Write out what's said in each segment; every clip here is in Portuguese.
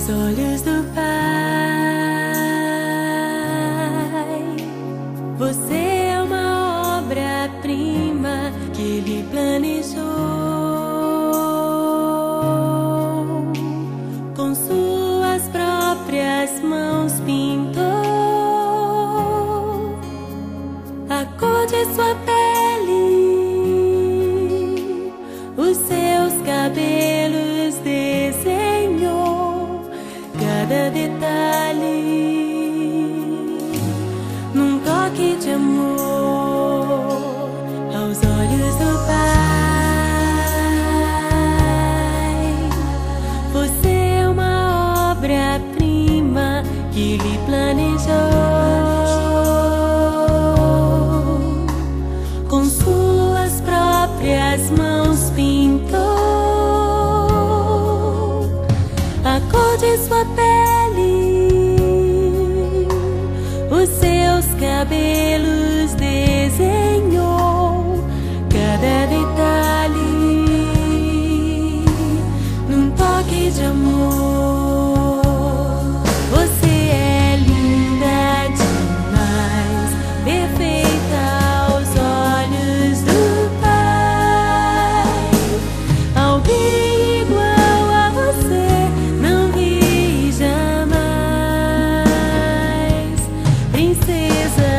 aos olhos do Pai. Você é uma obra-prima que Ele planejou, com suas próprias mãos pintou a cor de sua pele, os seus cabelos desenhou cada detalhe num toque de amor aos olhos do Pai. Você é uma obra-prima que Ele planejou, com suas próprias mãos pintou a cor de sua pele, os seus cabelos desenhou cada detalhe num toque de amor. Você é linda demais, perfeita aos olhos do Pai. Alguém igual a você não vi jamais. Princesa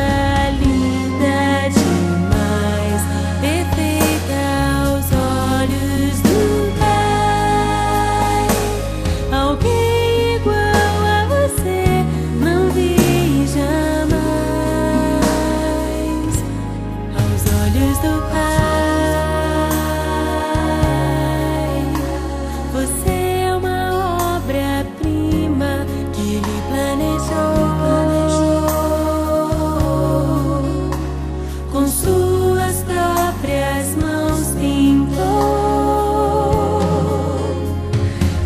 linda demais, perfeita aos olhos do Pai. Alguém igual a você não vi jamais aos olhos do Pai. Você é uma obra-prima que Ele planejou, com suas próprias mãos pintou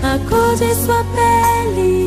a cor de sua pele,